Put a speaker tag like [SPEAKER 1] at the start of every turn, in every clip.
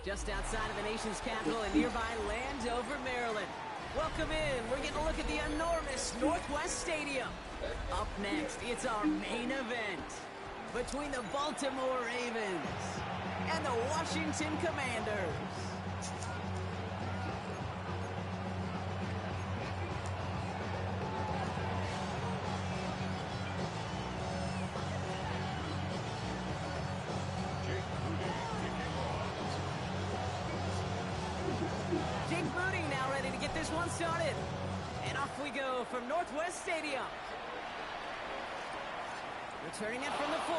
[SPEAKER 1] Just outside of the nation's capital in nearby Landover, Maryland. Welcome in. We're getting a look at the enormous Northwest Stadium. Up next, it's our main event between the Baltimore Ravens and the Washington Commanders. One started, and off we go from Northwest Stadium. Returning it from the 4.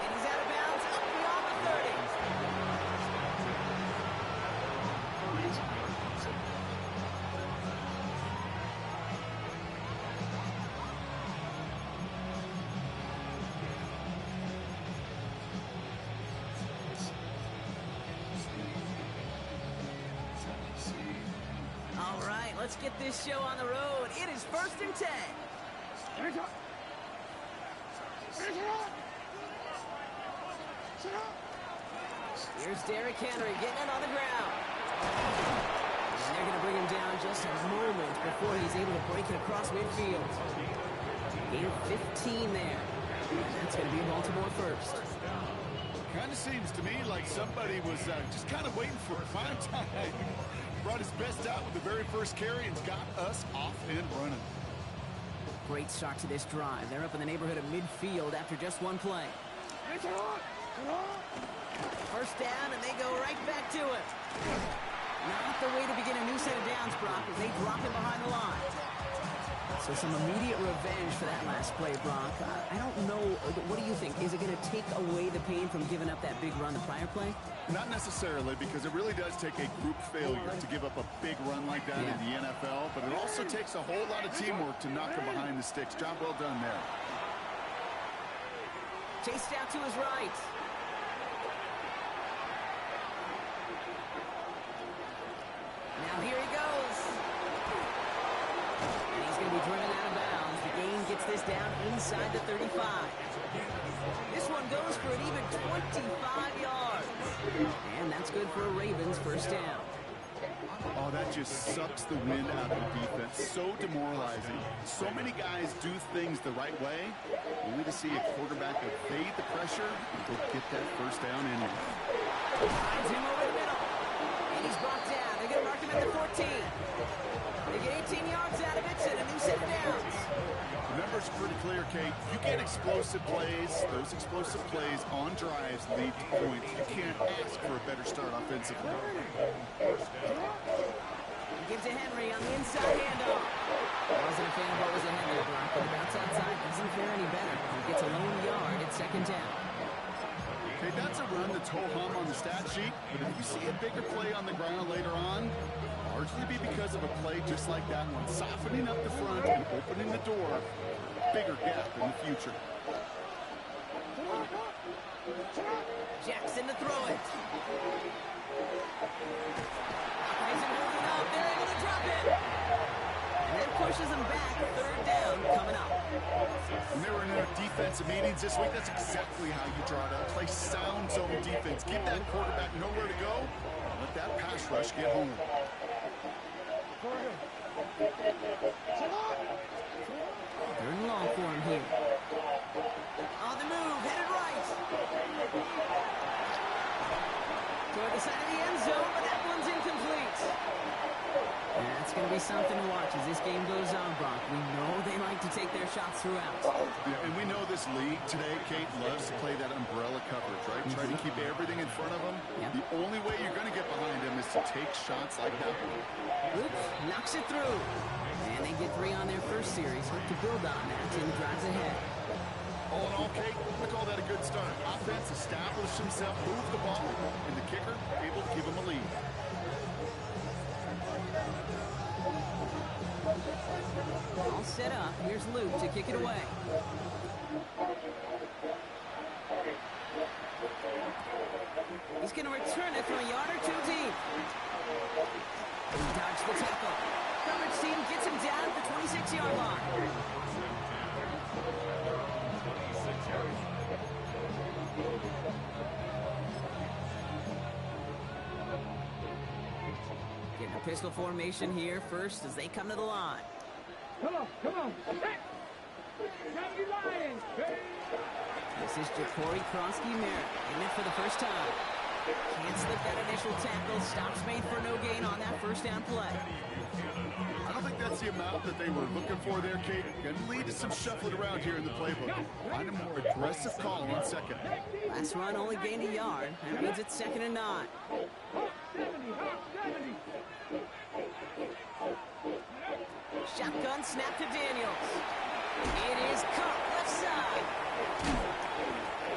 [SPEAKER 1] And he's out of bounds up beyond the 30. Let's get this show on the road. It is 1st and 10. Here's Derrick Henry getting it on the ground. And they're going to bring him down just a moment before he's able to break it across midfield. Gain 15 there. And that's going to be Baltimore first.
[SPEAKER 2] Kind of seems to me like somebody was just kind of waiting for prime time. Brought his best out with the very first carry and got us off and running.
[SPEAKER 1] Great start to this drive. They're up in the neighborhood of midfield after just one play. First down, and they go right back to it. Not the way to begin a new set of downs, Brock, as they drop him behind the line. So some immediate revenge for that last play, Brock. I don't know. What do you think? Is it going to take away the pain from giving up that big run the prior play?
[SPEAKER 2] Not necessarily, because it really does take a group failure to give up a big run like that in the NFL, but it also takes a whole lot of teamwork to knock him behind the sticks. Job well done there.
[SPEAKER 1] Chased out to his right. Now here he goes. And he's going to be driven out of bounds. The gain gets this down inside the 35. This one goes for an even 25 yards. And that's good for a Ravens first down.
[SPEAKER 2] Oh, that just sucks the wind out of the defense. So demoralizing. So many guys do things the right way, only to see a quarterback evade the pressure and go get that first down anyway.
[SPEAKER 1] Finds him over the middle. And he's brought down. They're going to mark him at the 14. They get 18 yards out of it and a new set of downs.
[SPEAKER 2] The numbers are pretty clear, Kate. You get explosive plays. Those explosive plays on drives lead to points. You can't ask for a better start offensively.
[SPEAKER 1] Give to Henry on the inside handoff. Wasn't a fan of what was ahead there, Brock, but the bounce outside doesn't fare any better. He gets a lone yard at second down.
[SPEAKER 2] Okay, that's a run that's ho-hum on the stat sheet, but if you see a bigger play on the ground later on, largely be because of a play just like that one, softening up the front and opening the door, bigger gap in the future.
[SPEAKER 1] Jackson to throw it. Isn't moving up. They're able to drop it. And that pushes them back. Third down coming up.
[SPEAKER 2] When they were in their defensive meetings this week, that's exactly how you draw it up. Play sound zone defense. Give that quarterback nowhere to go. Let that pass rush get home.
[SPEAKER 1] Third and long for him here. On the move, headed right. Toward the side of the end zone, but that one's incomplete. And that's going to be something to watch as this game goes on, Brock. We know they like to take their shots throughout.
[SPEAKER 2] Yeah, and we know this league today, Kate, loves to play that umbrella coverage, right? Try to keep everything in front of them. The only way you're going to get behind them is to take shots like that one.
[SPEAKER 1] Oops, knocks it through. And they get 3 on their first series. Hope to build on that. Team drives ahead.
[SPEAKER 2] All in all, Kate, we call that a good start. Offense established himself, moved the ball, and the kicker able to give him a lead.
[SPEAKER 1] All set up. Here's Luke to kick it away. He's going to return it from a yard or 2 deep. He dodged the tackle. Coverage team gets him down at the 26-yard line. Getting a pistol formation here first as they come to the line.
[SPEAKER 3] Come on. Hey. Lions. Hey.
[SPEAKER 1] This is Ja'Cory Kronsky-Merritt in it for the first time. Can't slip that initial tackle. Stops made for no gain on that first down play.
[SPEAKER 2] I don't think that's the amount that they were looking for there, Kate. Going to lead to some shuffling around here in the playbook. Find a more aggressive call on second.
[SPEAKER 1] Last run only gained a yard. That means it's 2nd and 9. Shotgun snap to Daniels. It is caught left side.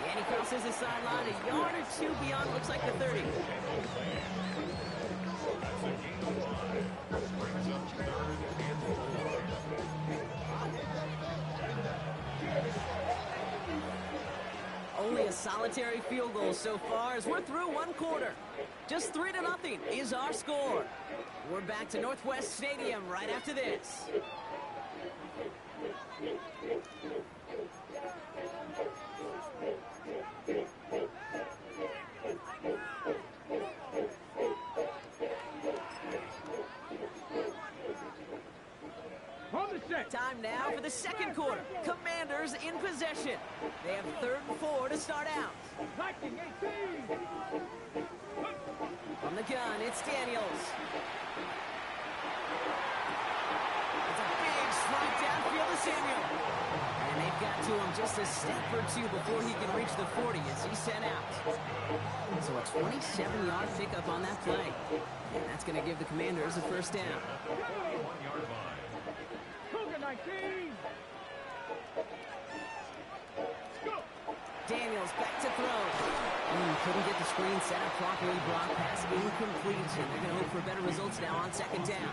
[SPEAKER 1] And he crosses the sideline a yard or 2 beyond, looks like the 30. Only a solitary field goal so far as we're through 1 quarter. Just 3-0 is our score. We're back to Northwest Stadium right after this. Time now for the 2nd quarter. Commanders in possession. They have 3rd and 4 to start out. From the gun, it's Daniels. It's a big strike downfield to Samuel. And they've got to him just a step or 2 before he can reach the 40 as he's sent out. So a 27-yard pickup on that play. And that's going to give the Commanders a first down. Daniels back to throw. Couldn't get the screen set up properly. Brock pass incomplete. And they're going to hope for better results now on 2nd down.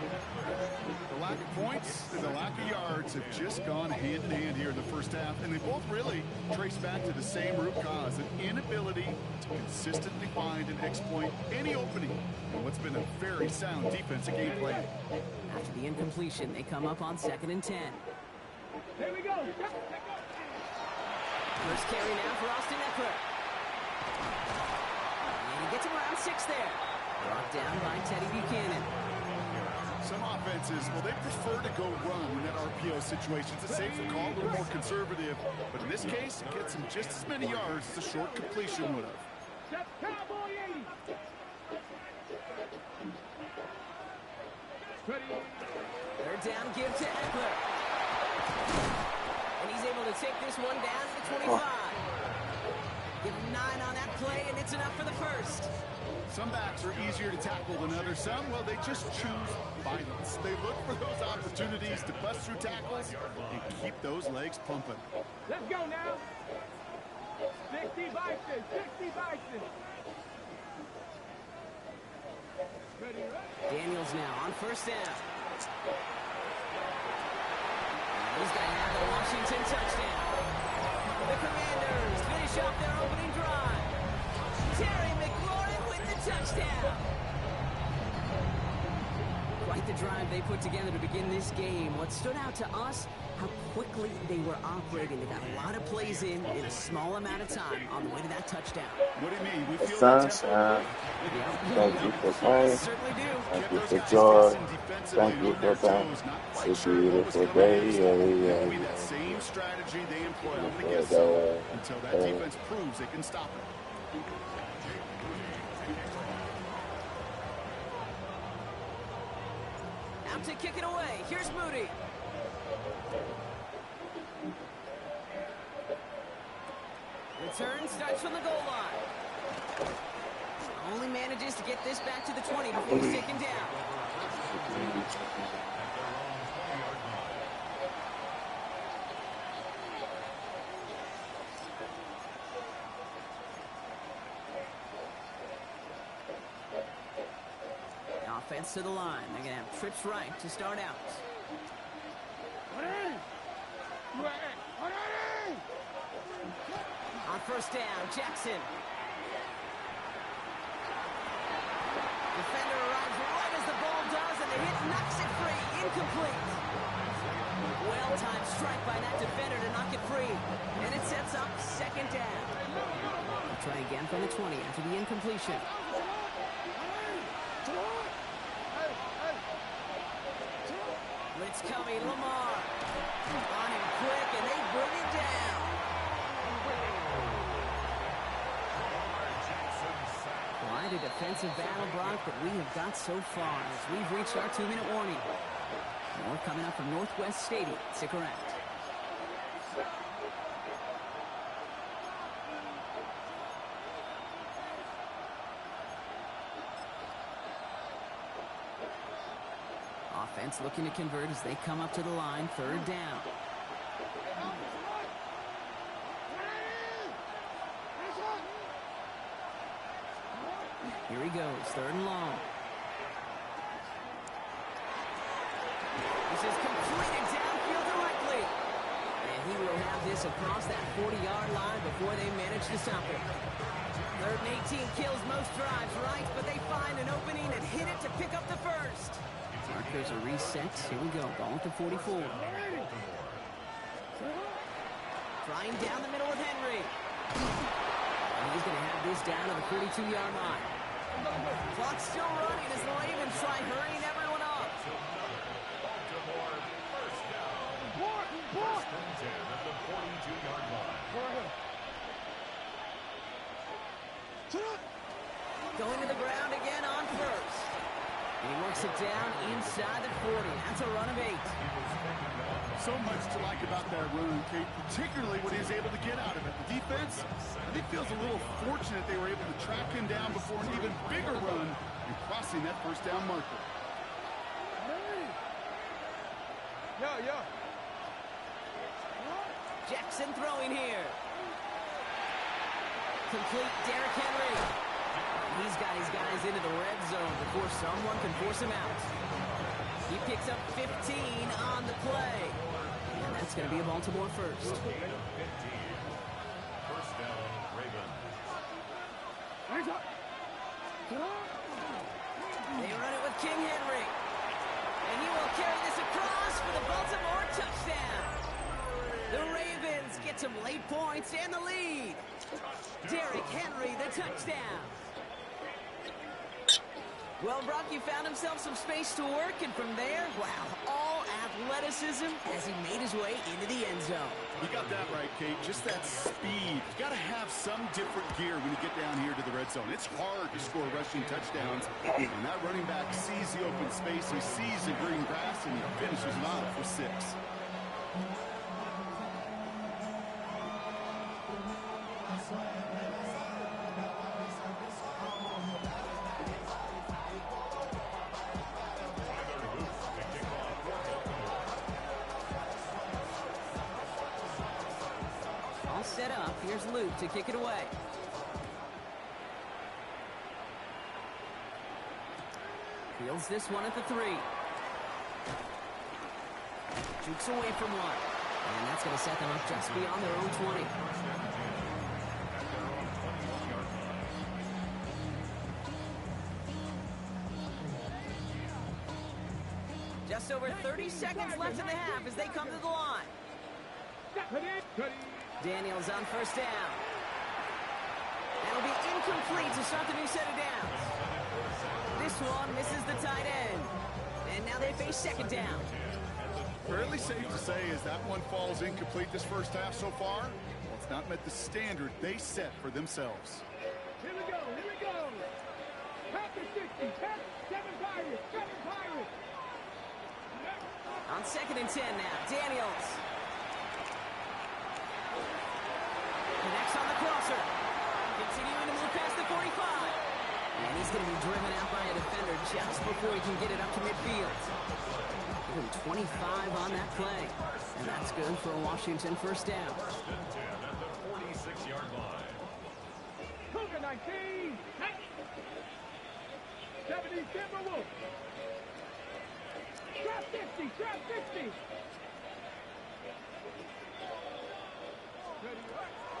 [SPEAKER 2] The lack of points and the lack of yards have just gone hand in hand here in the first half. And they both really trace back to the same root cause, an inability to consistently find and exploit any opening in what's been a very sound defensive game plan.
[SPEAKER 1] After the incompletion, they come up on 2nd and 10.
[SPEAKER 3] Here we go.
[SPEAKER 1] First carry now for Austin Eckler. And he gets him around 6 there. Brought down by Teddy Buchanan.
[SPEAKER 2] Some offenses, well, they prefer to go run in that RPO situation. It's a safer call, a little more conservative. But in this case, it gets him just as many yards as a short completion would have.
[SPEAKER 3] Cowboy 80.
[SPEAKER 1] Third down, give to Eckler. And he's able to take this one down to the 25. Give him 9 on that play, and it's enough for the first.
[SPEAKER 2] Some backs are easier to tackle than others. Some, well, they just choose violence. They look for those opportunities to bust through tackles and keep those legs pumping.
[SPEAKER 3] Let's go now. 60 Bison, 60 Bison.
[SPEAKER 1] Daniels now on first down. He's going to have the Washington touchdown. The Commanders finish off their opening drive. Terry McLaurin with the touchdown. Quite the drive they put together to begin this game. What stood out to us, how quickly they were operating. They got a lot of plays in a small amount of time on the way to that touchdown.
[SPEAKER 2] What do you mean? We feel
[SPEAKER 4] Sunshine. Thank you for playing.
[SPEAKER 1] Certainly do.
[SPEAKER 4] Thank you for joy. Thank you for that. It's a beautiful day.
[SPEAKER 2] Maybe that same strategy they employ on the get set until that defense proves they can stop it.
[SPEAKER 1] Out to kick it away. Here's Moody. Return starts from the goal line. Only manages to get this back to the 20 before he's taken down. Offense to the line. They're going to have trips right to start out. On first down, Jackson. Defender arrives right as the ball does, and the hit knocks it free. Incomplete. Well-timed strike by that defender to knock it free. And it sets up second down. We'll try again from the 20 after the incompletion. Blitz coming, Lamar. On him quick, and they bring him down. Quite a defensive battle, Brock, that we have got so far as we've reached our 2-minute warning. More coming up from Northwest Stadium. Stick around. Offense looking to convert as they come up to the line. Third down. Here he goes, third and long. This is completed downfield directly. And he will have this across that 40-yard line before they manage to stop it. Third and 18 kills most drives, right? But they find an opening and hit it to pick up the first. Markers are reset. Here we go, ball at the 44. Trying down the middle with Henry. And he's going to have this down to the 42-yard line. Clock's still running as the Ravens try hurrying everyone up.
[SPEAKER 5] First and 10 at the 42-yard line.
[SPEAKER 1] Going to the ground again on first. And he works it down inside the 40. That's a run of 8.
[SPEAKER 2] So much to like about that run, Kate, particularly when he was able to get out of it. The defense, I think, feels a little fortunate they were able to track him down before an even bigger run and crossing that first down marker.
[SPEAKER 1] Jackson throwing here. Complete Derrick Henry. He's got his guys into the red zone before someone can force him out. He picks up 15 on the play. And that's going to be a Baltimore first.
[SPEAKER 5] First down, Ravens.
[SPEAKER 1] They run it with King Henry. And he will carry this across for the Baltimore touchdown. The Ravens get some late points and the lead. Derrick Henry, the touchdown. Well, Brock, you found himself some space to work, and from there, wow, all athleticism as he made his way into the end zone.
[SPEAKER 2] You got that right, Kate. Just that speed. You got to have some different gear when you get down here to the red zone. It's hard to score rushing touchdowns, and that running back sees the open space, he sees the green grass, and he finishes it off for 6.
[SPEAKER 1] Set up. Here's Luke to kick it away. Fields this one at the 3. Jukes away from one. And that's going to set them up just beyond their own 20. Just over 30 seconds left in the half as they come to the line. Daniels on first down. That'll be incomplete to start the new set of downs. This one misses the tight end. And now they face second down.
[SPEAKER 2] Fairly safe to say as that one falls incomplete this first half so far. Well, it's not met the standard they set for themselves.
[SPEAKER 3] Here we go. Pack the 60. Pack 7 Pirates.
[SPEAKER 1] On second and 10 now. Daniels. Connects on the crosser. Continuing to move past the 45. And he's going to be driven out by a defender just before he can get it up to midfield. Give him 25 on that play. And that's good for a Washington first down.
[SPEAKER 5] First and 10 at the 46-yard line.
[SPEAKER 3] Cougar 19. 70 Timberwolves. Trap 60, trap 60.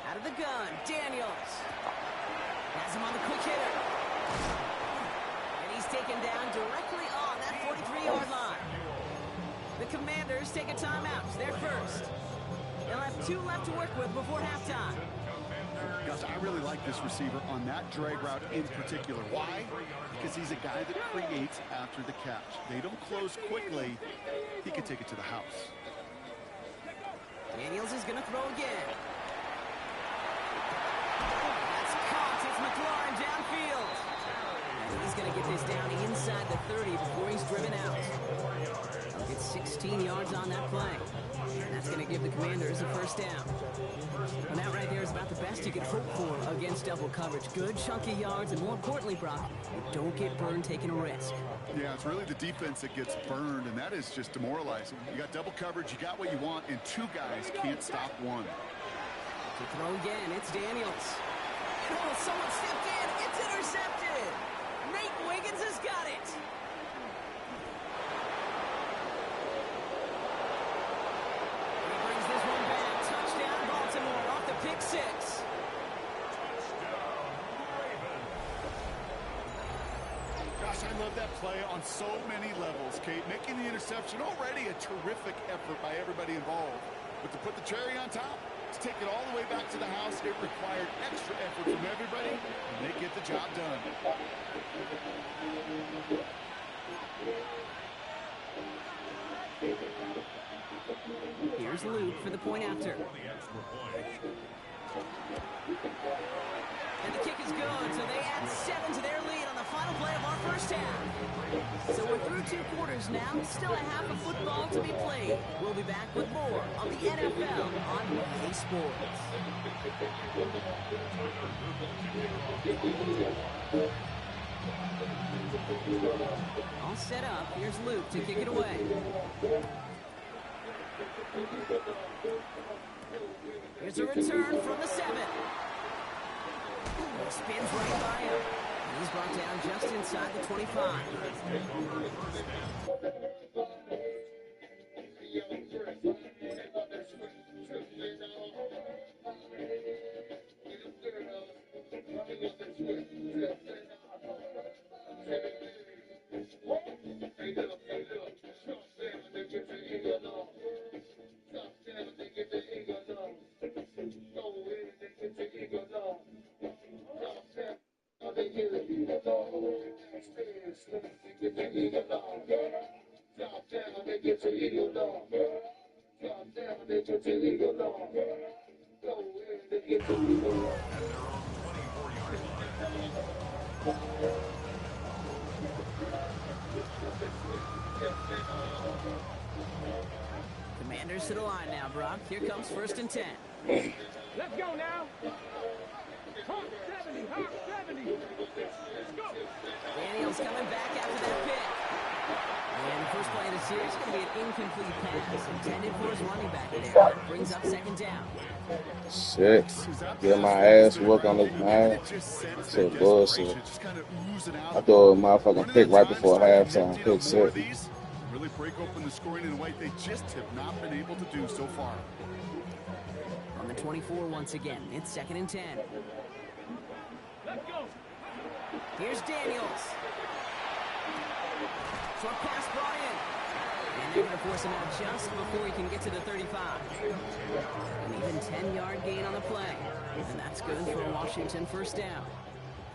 [SPEAKER 1] Out of the gun, Daniels. Has him on the quick hitter. And he's taken down directly on that 43-yard line. The Commanders take a timeout. They're first. They'll have 2 left to work with before halftime.
[SPEAKER 2] Gus, I really like this receiver on that drag route in particular. Why? Because he's a guy that creates after the catch. They don't close quickly. He can take it to the house.
[SPEAKER 1] Daniels is going to throw again. That's caught. It's McLaurin downfield. And he's going to get this down inside the 30 before he's driven out. He'll get 16 yards on that play. And that's going to give the Commanders a first down. And that right there is about the best you can hope for against double coverage. Good chunky yards, and more importantly, Brock, you don't get burned taking a risk.
[SPEAKER 2] Yeah, it's really the defense that gets burned, and that is just demoralizing. You got double coverage, you got what you want, and 2 guys can't stop one.
[SPEAKER 1] To throw again, it's Daniels. And oh, someone stepped in. It's intercepted. Nate Wiggins has got it. He brings this one back. Touchdown, Baltimore, off the pick 6.
[SPEAKER 2] Gosh, I love that play on so many levels, Kate. Making the interception, already a terrific effort by everybody involved. But to put the cherry on top, to take it all the way back to the house, it required extra effort from everybody, and they get the job done.
[SPEAKER 1] Here's Luke for the point after. And the kick is good, so they add 7 to their lead on the final play of our first half. So we're through 2 quarters now, still a half of football to be played. We'll be back with more of the NFL on EA Sports. All set up, here's Luke to kick it away. Here's a return from the 7. Spins right by him. And he's brought down just inside the 25. Commanders to the line now, Brock. Here comes 1st and 10.
[SPEAKER 3] Let's go now. Hawk 70, Hawk 70. Let's go.
[SPEAKER 1] Daniels coming back after that pick. And the first play of the series is going to be an incomplete pass intended for his running back there. That brings up 2nd down.
[SPEAKER 4] Shit. Get my ass whooped on the man. Shit, bullshit. I threw a motherfucking pick right before halftime. Pick 6.
[SPEAKER 2] Really break open the scoring in a way they just have not been able to do so far.
[SPEAKER 1] On the 24 once again, it's 2nd and 10.
[SPEAKER 3] Let's go.
[SPEAKER 1] Here's Daniels. Short pass brought in. And they're going to force him out just before he can get to the 35. An even 10-yard gain on the play. And that's good for a Washington first down.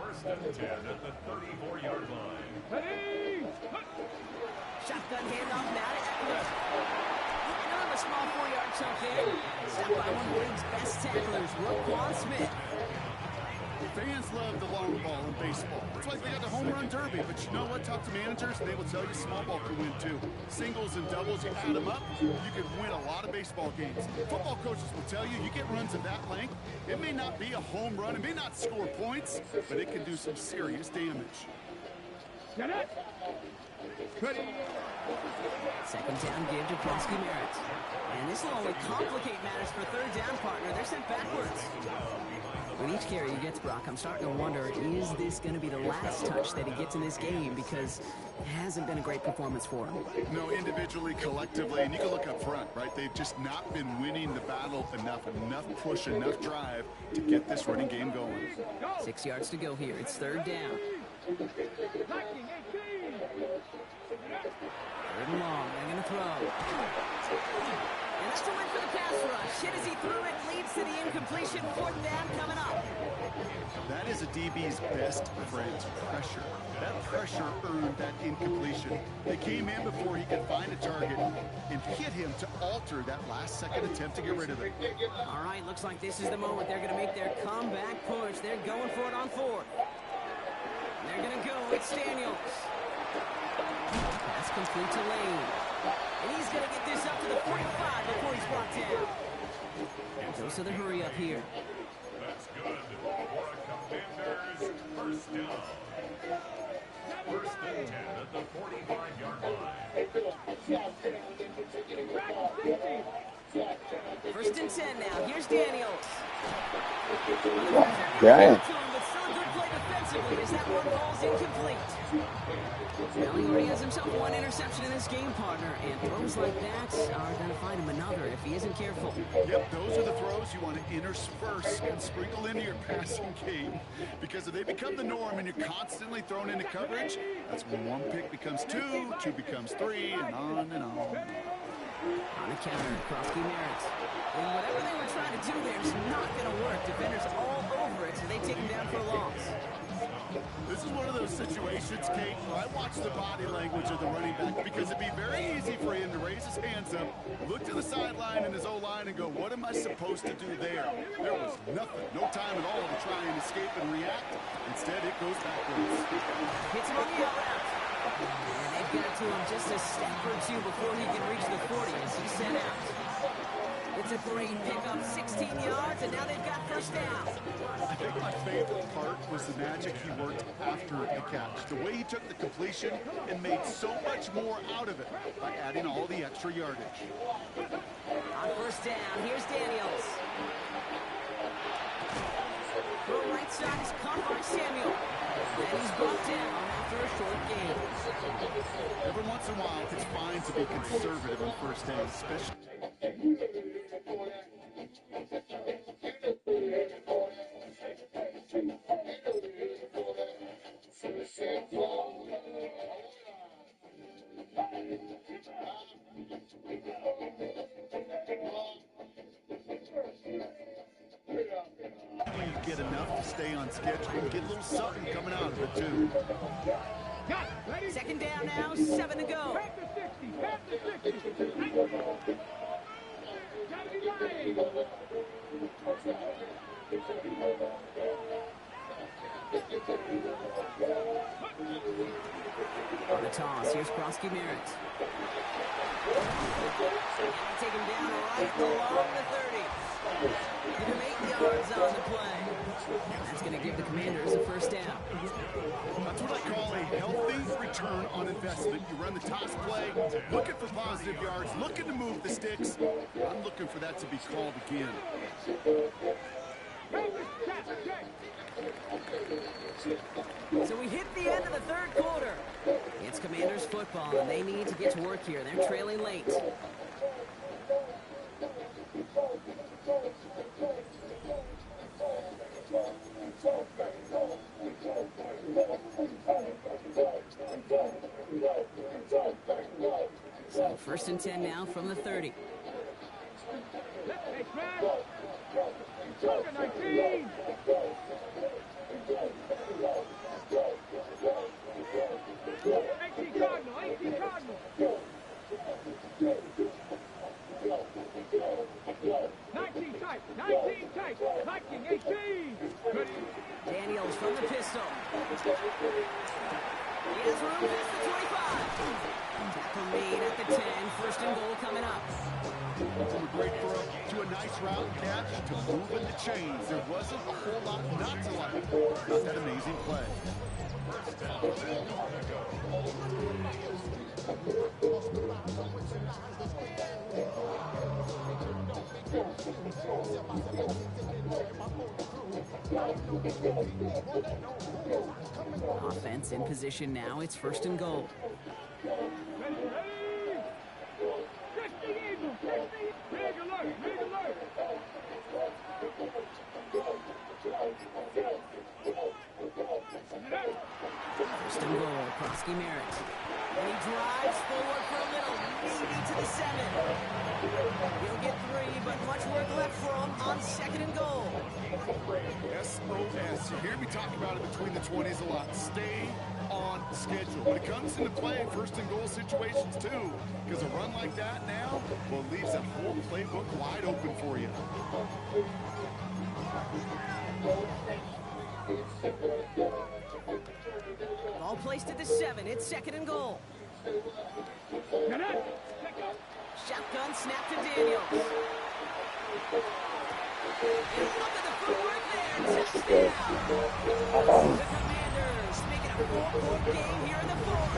[SPEAKER 5] 1st and 10 at the 34-yard line.
[SPEAKER 3] Ready.
[SPEAKER 1] Shotgun handoff now to Eckler. Another small 4-yard chunk there. Stopped by one of the league's best tacklers, Roquan Smith.
[SPEAKER 2] Fans love the long ball in baseball. That's why they got the home run derby. But you know what? Talk to managers, and they will tell you small ball can win too. Singles and doubles, you add them up, you can win a lot of baseball games. Football coaches will tell you, you get runs of that length, it may not be a home run, it may not score points, but it can do some serious damage.
[SPEAKER 3] Get it. Ready.
[SPEAKER 1] 2nd down give to Prosky Merritt. And this will only complicate matters for 3rd down, partner. They're sent backwards. With each carry he gets, Brock, I'm starting to wonder, is this going to be the last touch that he gets in this game? Because it hasn't been a great performance for him.
[SPEAKER 2] No, individually, collectively, and you can look up front, right? They've just not been winning the battle enough push, enough drive to get this running game going.
[SPEAKER 1] 6 yards to go here. It's third down. Third and long. They're going to throw. And that's a win for the pass rush. Hit as he threw it, leads to the incompletion. Fourth down coming up.
[SPEAKER 2] That is a DB's best friend, pressure. That pressure earned that incompletion. They came in before he could find a target and hit him to alter that last-second attempt to get rid of it.
[SPEAKER 1] All right, looks like this is the moment they're going to make their comeback push. They're going for it on fourth. They're going to go. It's Daniels. Pass complete to Lane. And he's going to get this up to the 45 before he's brought down. Goes to the hurry up here.
[SPEAKER 5] That's good for a Commanders first down. First and 10 at the 45-yard line.
[SPEAKER 1] First and 10 now. Here's Daniels.
[SPEAKER 4] Damn.
[SPEAKER 1] But still a good play defensively as that one ball's incomplete. Well, he already has himself one interception in this game, partner, and throws like that are going to find him another if he isn't careful.
[SPEAKER 2] Yep, those are the throws you want to intersperse and sprinkle into your passing game, because if they become the norm and you're constantly thrown into coverage, that's when one pick becomes two, two becomes three, and on and on.
[SPEAKER 1] On the counter, Krosky Merritt. And whatever they were trying to do there is not going to work. Defenders all over it, so they take him down for a loss.
[SPEAKER 2] This is one of those situations, Kate, where I watch the body language of the running back, because it'd be very easy for him to raise his hands up, look to the sideline and his O-line and go, what am I supposed to do there? There was nothing, no time at all to try and escape and react. Instead, it goes backwards.
[SPEAKER 1] Hits him on the out route. And they've got to him just a step or two before he can reach the 40 as he's sent out. It's a great pickup, 16 yards, and now they've got first down.
[SPEAKER 2] I think my favorite part was the magic he worked after the catch. The way he took the completion and made so much more out of it by adding all the extra yardage.
[SPEAKER 1] On first down, here's Daniels. Throw right side is caught by Samuel. And he's brought down after a short gain.
[SPEAKER 2] Every once in a while, it's fine to be conservative on first down, especially. You get enough to stay on schedule and get a little something coming out of it, too.
[SPEAKER 1] Second down now, 7 to go. On the toss, here's Krosky Merritt. Take him down right along the 30. Give him 8 yards on the play. That's going to give the Commanders a first down.
[SPEAKER 2] That's what I call a healthy return on investment. You run the toss play, looking for positive yards, looking to move the sticks. I'm looking for that to be called again.
[SPEAKER 1] So we hit the end of the third quarter. It's Commanders football, and they need to get to work here. They're trailing late. So first and 10 now from the 30. Daniels from the pistol. He has room past the 25. Tackle made at the 10. First and goal coming up.
[SPEAKER 2] From a great throw to a nice route catch to moving the chains. There wasn't a whole lot not to like about that amazing play.
[SPEAKER 1] Offense in position now. It's 1st and goal. First and goal, Krosky Merritt. And he drives forward for a little, maybe to the 7. He'll get 3, but much work left for him on 2nd and goal.
[SPEAKER 2] SOS. You hear me talk about it between the 20s a lot. Stay on schedule. When it comes into play, 1st and goal situations too. Because a run like that now, well, it leaves that whole playbook wide open for you.
[SPEAKER 1] Ball placed at the 7. It's 2nd and goal. Shotgun snap to Daniels. And look at the footwork there. Touchdown. The Commanders making a 4-point game here in the 4th.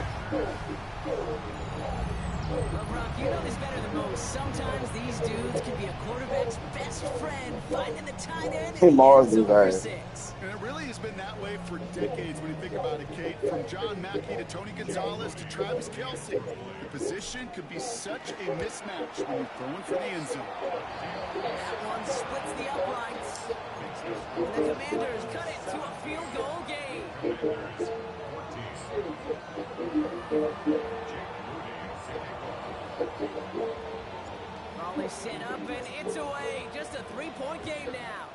[SPEAKER 1] Well, Brock, you know this better than most. Sometimes these dudes can be a quarterback's best friend, finding the tight end in the end zone for 6.
[SPEAKER 2] And it really has been that way for decades when you think about it, Kate. From John Mackey to Tony Gonzalez to Travis Kelce. The position could be such a mismatch when you're throwing for the end zone.
[SPEAKER 1] That one splits the uprights. And the Commanders cut it to a field goal game. Ball is set up and it's away. Just a 3-point game now.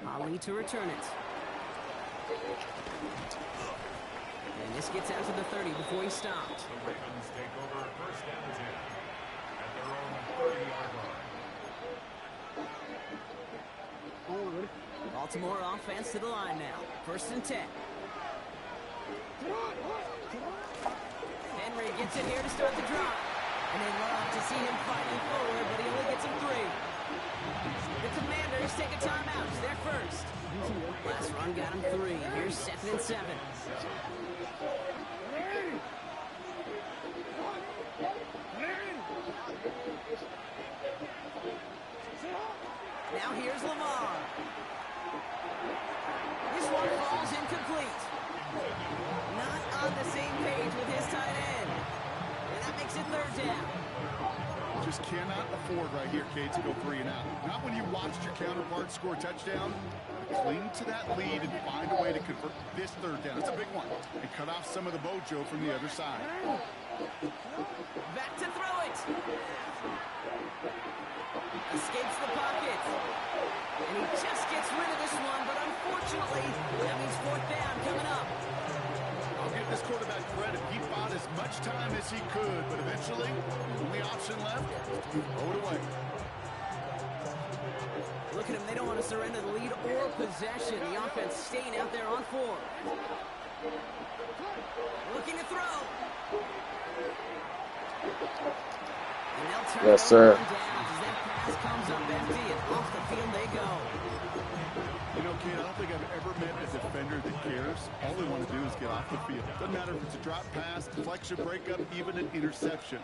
[SPEAKER 1] Holly to return it. And this gets out to the 30 before he stopped.
[SPEAKER 5] The Ravens take over 1st and 10 at their own 30-yard line.
[SPEAKER 1] Baltimore offense to the line now. 1st and 10. Henry gets it here to start the drive. And they love to see him fighting forward, but he only gets him 3. The Commanders take a timeout. It's their first. Last run got him 3. Here's 2nd and 7. Now here's Lamar. This one falls incomplete. Not on the same page with his tight end. And that makes it 3rd down.
[SPEAKER 2] Just cannot afford right here, Kate, to go 3 and out. Not when you watched your counterpart score a touchdown. Cling to that lead and find a way to convert this 3rd down. It's a big one. And cut off some of the mojo from the other side.
[SPEAKER 1] Back to throw it. Escapes the pocket. And he just gets rid of this one, but unfortunately, that means 4th down coming up.
[SPEAKER 2] I'll give this quarterback credit. He fought as much time as he could, but eventually, the only option left is to throw it away.
[SPEAKER 1] Look at him. They don't want to surrender the lead or possession. The offense staying out there on 4. Looking to throw. And they'll turn
[SPEAKER 4] Yes, sir.
[SPEAKER 1] down as that pass comes up empty and off the field they go.
[SPEAKER 2] You know, Kate, I don't think I've ever met a defender that cares. All they want to do is get off the field. Doesn't matter if it's a drop pass, deflection, breakup, even an interception.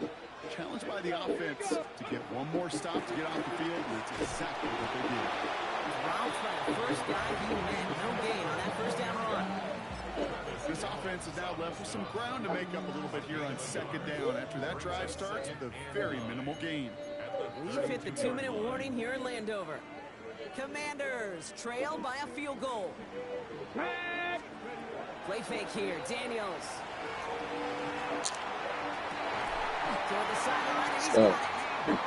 [SPEAKER 2] Challenged by the offense to get one more stop to get off the field, and it's exactly what they did.
[SPEAKER 1] Routes by the first guy he met. No gain on that 1st down run.
[SPEAKER 2] This offense is now left with some ground to make up a little bit here on 2nd down. After that drive starts with a very minimal gain.
[SPEAKER 1] We've hit the 2-minute warning here in Landover. Commanders trail by a field goal. Play fake here, Daniels. Toward the sideline, and he's got it. And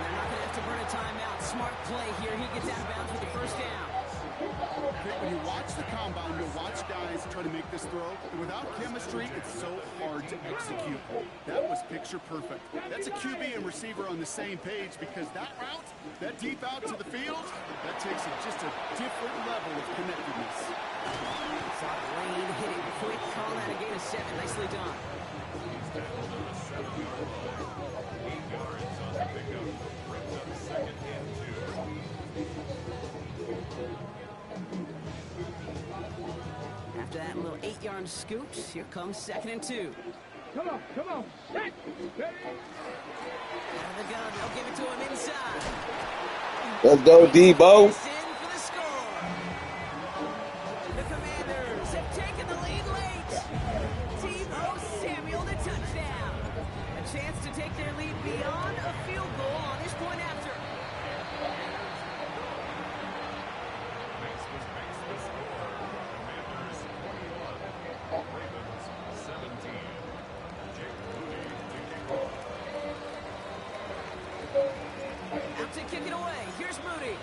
[SPEAKER 1] they're not going to have to burn a timeout. Smart play here. He gets out of bounds with the 1st down.
[SPEAKER 2] When you watch the combine, you'll watch guys try to make this throw. And without chemistry, it's so hard to execute. That was picture perfect. That's a QB and receiver on the same page because that route, that deep out to the field, that takes just a different level of connectedness.
[SPEAKER 1] Saw Lane hit it quick. Call that a gain of 7. Nicely done. After that little 8-yard scoop, here comes 2nd and 2.
[SPEAKER 3] Come on, come on. Set. Ready?
[SPEAKER 1] Out of the gun, they'll give it to him inside.
[SPEAKER 4] Let's go, Debo.
[SPEAKER 1] It's in for the score. The Commanders have taken the lead late. Tebow Samuel the touchdown. A chance to take their lead beyond a field goal on this point after.
[SPEAKER 5] Makes the score. Commanders 21, Ravens 17. Jake Moody to kick off.
[SPEAKER 1] Out to kick it away. Here's Moody.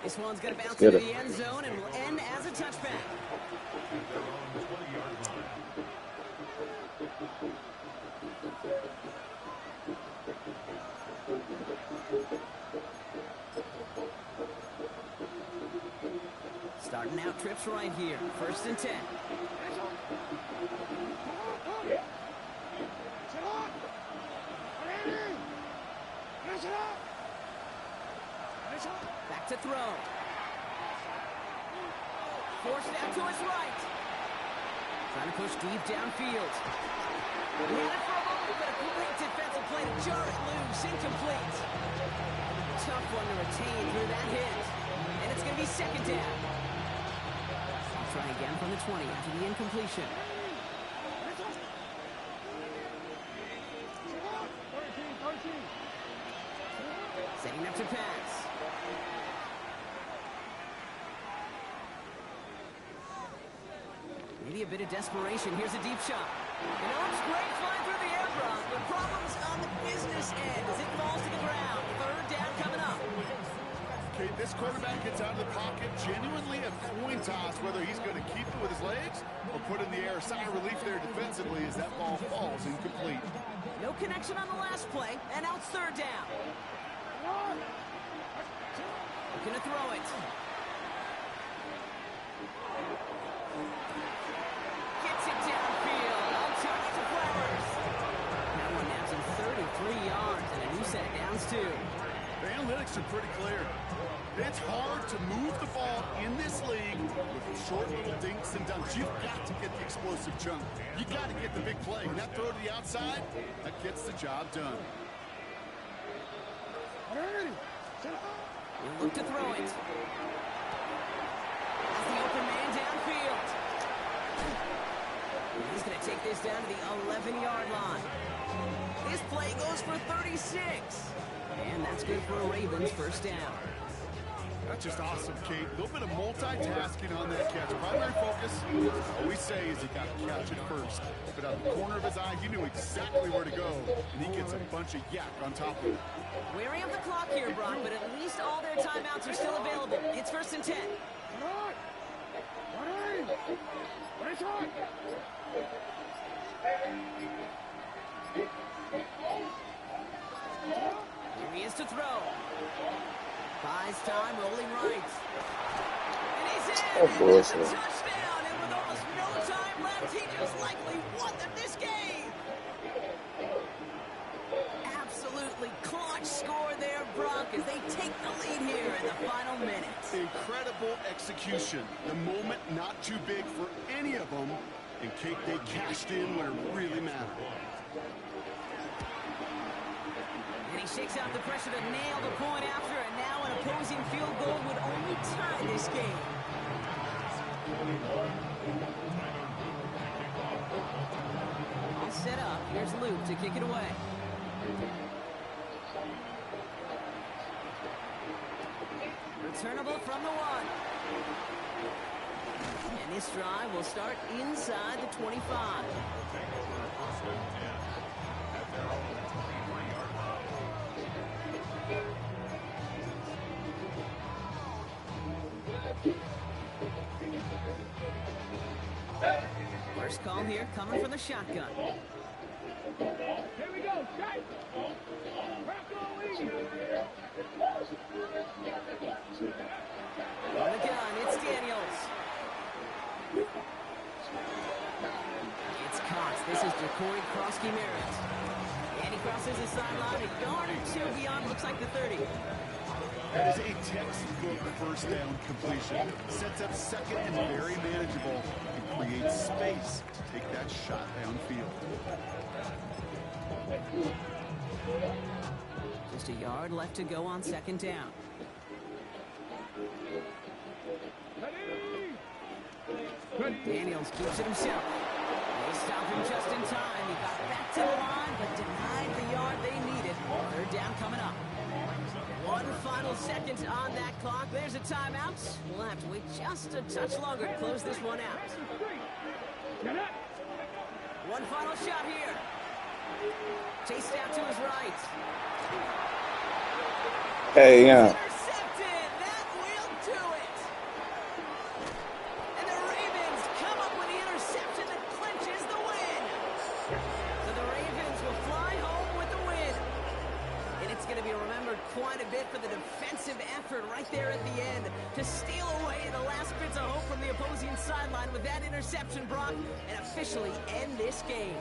[SPEAKER 1] This one's going to bounce
[SPEAKER 4] Get
[SPEAKER 1] into
[SPEAKER 4] it.
[SPEAKER 1] the end zone and will end as a touchback.
[SPEAKER 5] At their own 20-yard line.
[SPEAKER 1] Starting out trips right here. 1st and 10. Back to throw. Forced out to his right. Trying to push deep downfield. He had it for a moment, but a great defensive play to jar it loose. Incomplete. Tough one to retain through that hit. And it's going to be 2nd down. I'll try again from the 20 after the incompletion. Setting up to pass. Maybe a bit of desperation. Here's a deep shot. And it looks great flying through the air, Brock. The problem's on the business end as it falls to the ground. 3rd down coming up.
[SPEAKER 2] Okay, this quarterback gets out of the pocket, genuinely a coin toss whether he's going to keep it with his legs or put in the air. Sigh of relief there defensively as that ball falls incomplete.
[SPEAKER 1] No connection on the last play, and now it's 3rd down. Looking to throw it. Gets it downfield. On target to Flowers. That one nabs him 33 yards and a new set of downs, too.
[SPEAKER 2] The analytics are pretty clear. It's hard to move the ball in this league with short little dinks and dunks. You've got to get the explosive chunk. You got to get the big play. And that throw to the outside, that gets the job done.
[SPEAKER 1] He'll look to throw it. That's the open man downfield. He's going to take this down to the 11-yard line. This play goes for 36. And that's good for a Ravens 1st down.
[SPEAKER 2] That's just awesome, Kate. A little bit of multitasking on that catch. Primary focus, as I always say, is he got to catch it first. But out of the corner of his eye, he knew exactly where to go, and he gets a bunch of yak on top of it.
[SPEAKER 1] Wary of the clock here, Brock, but at least all their timeouts are still available. It's 1st and 10. Here he is to throw. Buys time, rolling right. And he's in!
[SPEAKER 4] Of course.
[SPEAKER 1] It's a touchdown! And with almost no time left, he just likely won them this game! Absolutely clutch score there, Brock, as they take the lead here in the final minutes.
[SPEAKER 2] Incredible execution. The moment not too big for any of them, and Kate, they cashed in when it really mattered.
[SPEAKER 1] And he shakes out the pressure to nail the point after, and now an opposing field goal would only tie this game. All set up. Here's Luke to kick it away. Returnable from the 1. And this drive will start inside the 25. First call here coming from the shotgun.
[SPEAKER 3] Here we go, guys.
[SPEAKER 1] On the gun, it's Daniels. It's Cox. This is Jacory Krosky-Merritt. And he crosses the sideline a yard or two beyond, looks like the 30.
[SPEAKER 2] That is a textbook first down completion. Sets up second and very manageable and creates space to take that shot downfield.
[SPEAKER 1] Just a yard left to go on second down. Daniels keeps it himself. They stop him just in time. He got back to the line, but denied the yard they needed. Third down coming up. One final second on that clock. There's a timeout. We'll have to wait just a touch longer to close this one out. One final shot here. Chased out to his right.
[SPEAKER 4] Hey, yeah.
[SPEAKER 1] Intercepted. That will do it. And the Ravens come up with the interception that clinches the win. So the Ravens will fly home with the win. And it's going to be remembered quite a bit for the defensive effort right there at the end to steal away the last bits of hope from the opposing sideline with that interception, Brock, and officially end this game.